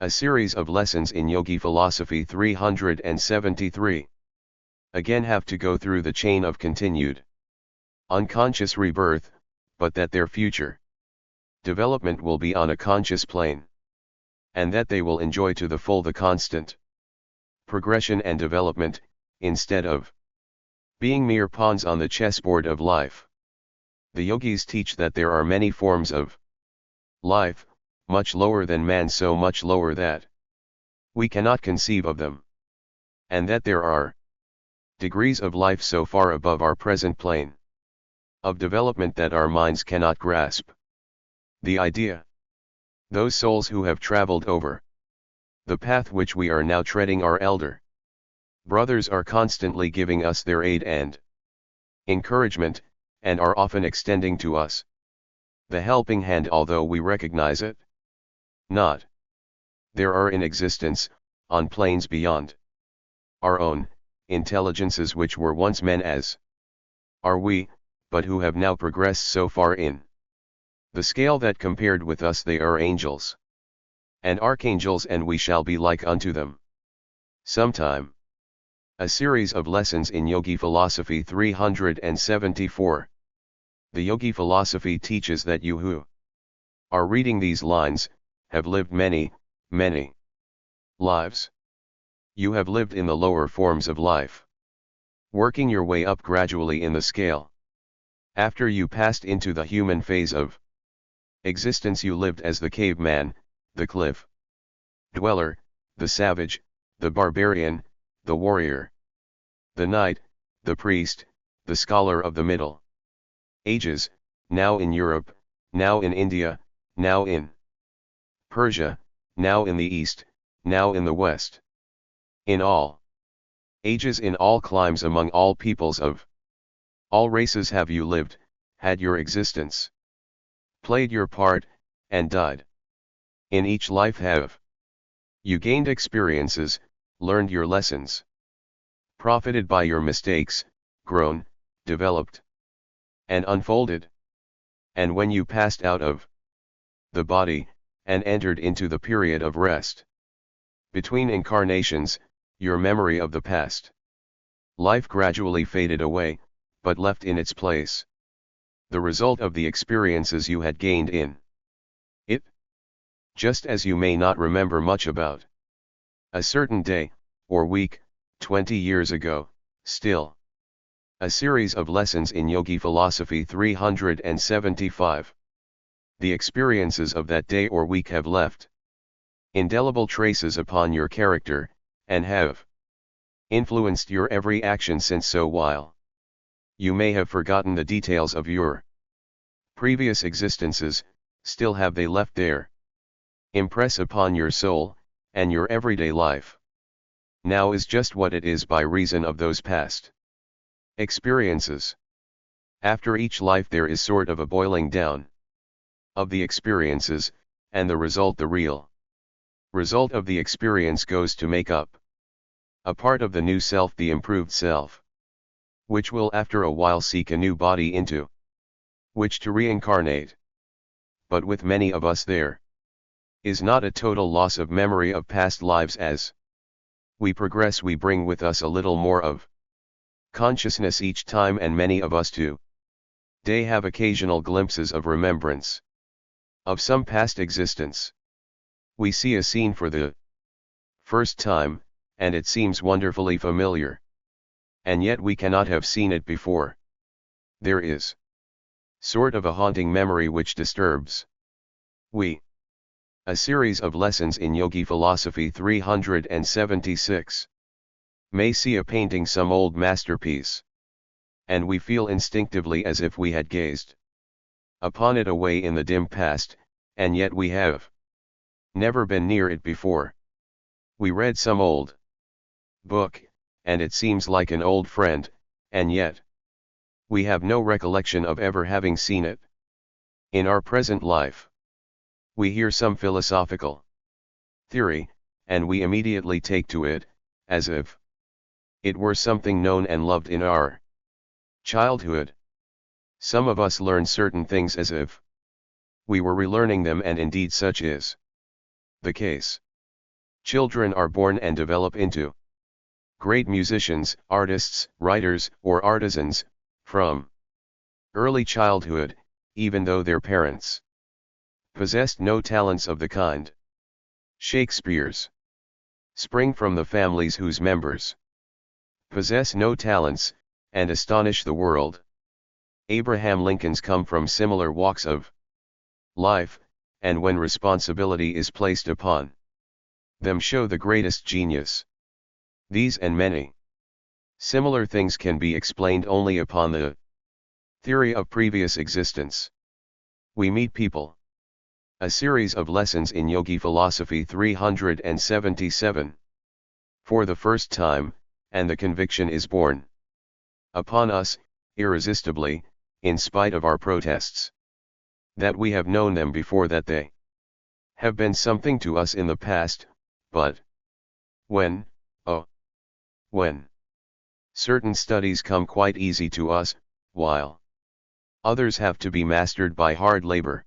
A series of lessons in Yogi Philosophy 373. Again have to go through the chain of continued unconscious rebirth, but that their future development will be on a conscious plane, and that they will enjoy to the full the constant progression and development, instead of being mere pawns on the chessboard of life. The yogis teach that there are many forms of life, much lower than man, so much lower that we cannot conceive of them, and that there are degrees of life so far above our present plane of development that our minds cannot grasp. The idea: those souls who have traveled over the path which we are now treading, our elder brothers, are constantly giving us their aid and encouragement, and are often extending to us the helping hand, although we recognize it not. There are in existence, on planes beyond our own, intelligences which were once men as are we, but who have now progressed so far in the scale that compared with us they are angels and archangels, and we shall be like unto them sometime. A series of lessons in Yogi Philosophy 374. The Yogi Philosophy teaches that you who are reading these lines have lived many, many lives. You have lived in the lower forms of life, working your way up gradually in the scale. After you passed into the human phase of existence, you lived as the caveman, the cliff dweller, the savage, the barbarian, the warrior, the knight, the priest, the scholar of the Middle Ages, now in Europe, now in India, now in Persia, now in the East, now in the West. In all ages, in all climes, among all peoples of all races have you lived, had your existence, played your part, and died. In each life have you gained experiences, learned your lessons, profited by your mistakes, grown, developed, and unfolded. And when you passed out of the body, and entered into the period of rest between incarnations, your memory of the past life gradually faded away, but left in its place the result of the experiences you had gained in it. Just as you may not remember much about a certain day, or week, 20 years ago, still a series of lessons in Yogi Philosophy 375. The experiences of that day or week have left indelible traces upon your character, and have influenced your every action since. So while you may have forgotten the details of your previous existences, still have they left their impress upon your soul, and your everyday life now is just what it is by reason of those past experiences. After each life there is sort of a boiling down of the experiences, and the result, the real result of the experience, goes to make up a part of the new self, the improved self, which will after a while seek a new body into which to reincarnate. But with many of us there is not a total loss of memory of past lives. As we progress, we bring with us a little more of consciousness each time, and many of us today have occasional glimpses of remembrance of some past existence. We see a scene for the first time, and it seems wonderfully familiar, and yet we cannot have seen it before. There is sort of a haunting memory which disturbs we. A series of lessons in Yogi Philosophy 376. May see a painting, some old masterpiece, and we feel instinctively as if we had gazed upon it away in the dim past, and yet we have never been near it before. We read some old book, and it seems like an old friend, and yet we have no recollection of ever having seen it. In our present life, we hear some philosophical theory, and we immediately take to it, as if it were something known and loved in our childhood. Some of us learn certain things as if we were relearning them, and indeed such is the case. Children are born and develop into great musicians, artists, writers, or artisans, from early childhood, even though their parents possessed no talents of the kind. Shakespeare's spring from the families whose members possess no talents, and astonish the world. Abraham Lincoln's come from similar walks of life, and when responsibility is placed upon them show the greatest genius. These and many similar things can be explained only upon the theory of previous existence. We meet people. A series of lessons in Yogi Philosophy 377. For the first time, and the conviction is born upon us, irresistibly, in spite of our protests, that we have known them before, that they have been something to us in the past, but when certain studies come quite easy to us, while others have to be mastered by hard labor,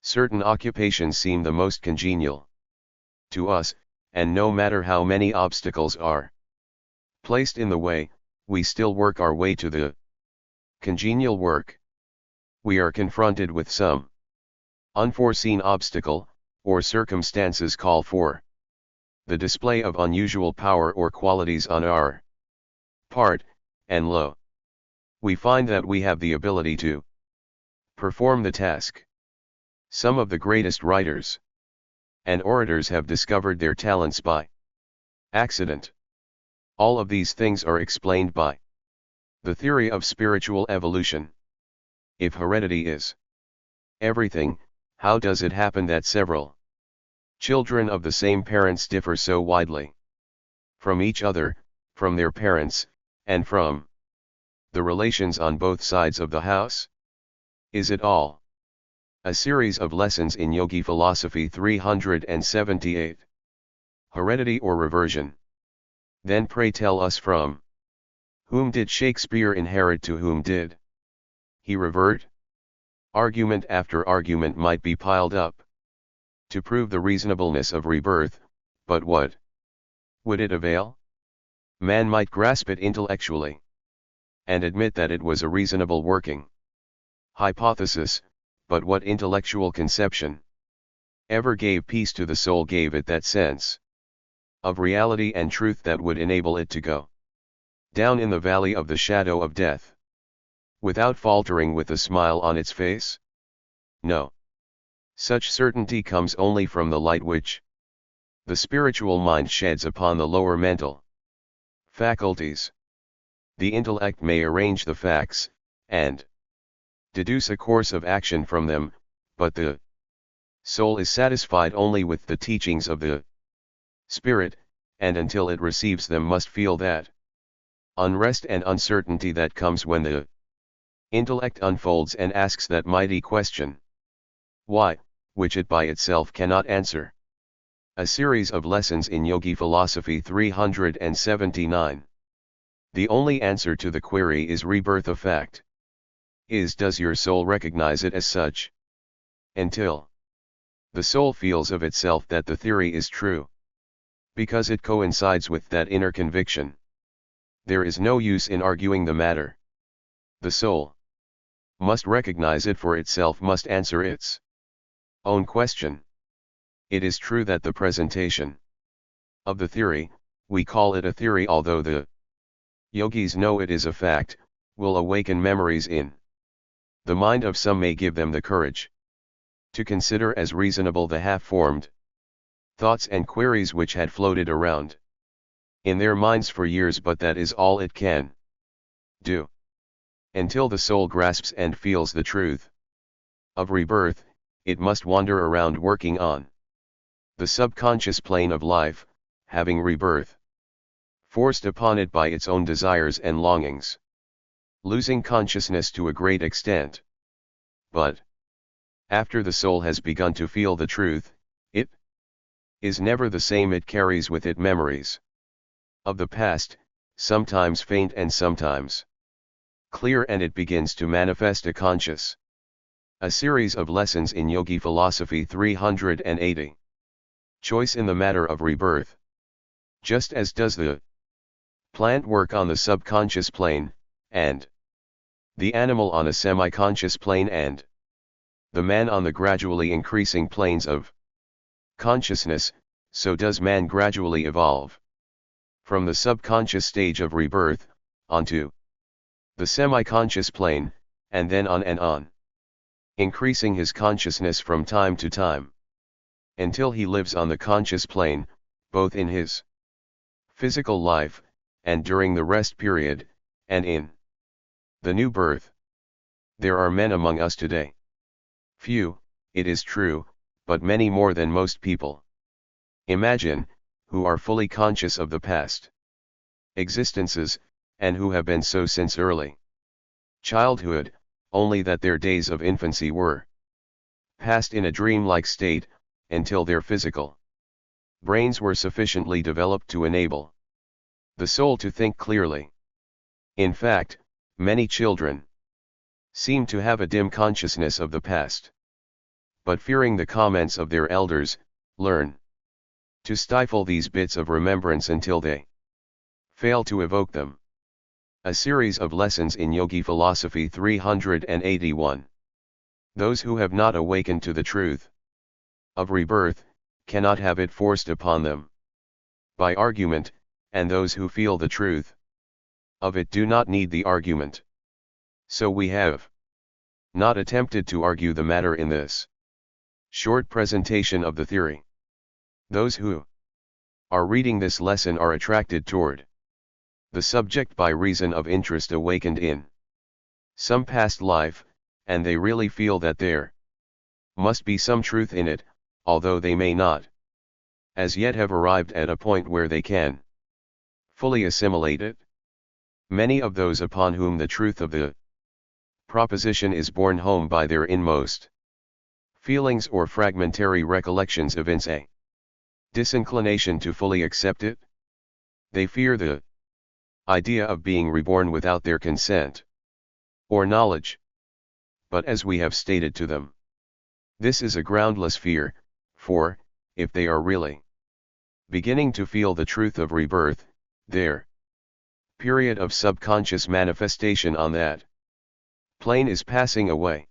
certain occupations seem the most congenial to us, and no matter how many obstacles are placed in the way, we still work our way to the congenial work. We are confronted with some unforeseen obstacle, or circumstances call for the display of unusual power or qualities on our part, and lo, we find that we have the ability to perform the task. Some of the greatest writers and orators have discovered their talents by accident. All of these things are explained by the theory of spiritual evolution. If heredity is everything, how does it happen that several children of the same parents differ so widely from each other, from their parents, and from the relations on both sides of the house? Is it all a series of lessons in Yogi Philosophy 378? Heredity or reversion? Then pray tell us, from whom did Shakespeare inherit, to whom did he revert? Argument after argument might be piled up to prove the reasonableness of rebirth, but what would it avail? Man might grasp it intellectually and admit that it was a reasonable working hypothesis, but what intellectual conception ever gave peace to the soul, gave it that sense of reality and truth that would enable it to go down in the valley of the shadow of death without faltering, with a smile on its face? No. Such certainty comes only from the light which the spiritual mind sheds upon the lower mental faculties. The intellect may arrange the facts, and deduce a course of action from them, but the soul is satisfied only with the teachings of the Spirit, and until it receives them must feel that unrest and uncertainty that comes when the intellect unfolds and asks that mighty question, why, which it by itself cannot answer. A series of lessons in Yogi Philosophy 379. The only answer to the query, is rebirth a fact? Does your soul recognize it as such? Until the soul feels of itself that the theory is true, because it coincides with that inner conviction, there is no use in arguing the matter. The soul must recognize it for itself, must answer its own question. It is true that the presentation of the theory, we call it a theory, although the yogis know it is a fact, will awaken memories in the mind of some, may give them the courage to consider as reasonable the half-formed thoughts and queries which had floated around in their minds for years, but that is all it can do. Until the soul grasps and feels the truth of rebirth, it must wander around working on the subconscious plane of life, having rebirth forced upon it by its own desires and longings, losing consciousness to a great extent. But after the soul has begun to feel the truth, it is never the same. It carries with it memories of the past, sometimes faint and sometimes clear, and it begins to manifest a conscious. A series of lessons in Yogi Philosophy 380. choice in the matter of rebirth. Just as does the plant work on the subconscious plane, and the animal on a semi-conscious plane, and the man on the gradually increasing planes of consciousness, so does man gradually evolve from the subconscious stage of rebirth, onto the semi-conscious plane, and then on and on, increasing his consciousness from time to time, until he lives on the conscious plane, both in his physical life, and during the rest period, and in the new birth. There are men among us today. Few, it is true, but many more than most people imagine, who are fully conscious of the past existences, and who have been so since early childhood, only that their days of infancy were passed in a dream-like state, until their physical brains were sufficiently developed to enable the soul to think clearly. In fact, many children seem to have a dim consciousness of the past, but fearing the comments of their elders, learn to stifle these bits of remembrance until they fail to evoke them. A series of lessons in Yogi Philosophy 381. Those who have not awakened to the truth of rebirth, cannot have it forced upon them by argument, and those who feel the truth of it do not need the argument. So we have not attempted to argue the matter in this short presentation of the theory. Those who are reading this lesson are attracted toward the subject by reason of interest awakened in some past life, and they really feel that there must be some truth in it, although they may not as yet have arrived at a point where they can fully assimilate it. Many of those upon whom the truth of the proposition is borne home by their inmost feelings or fragmentary recollections evince a disinclination to fully accept it. They fear the idea of being reborn without their consent or knowledge. But as we have stated to them, this is a groundless fear, for, if they are really beginning to feel the truth of rebirth, their period of subconscious manifestation on that plane is passing away.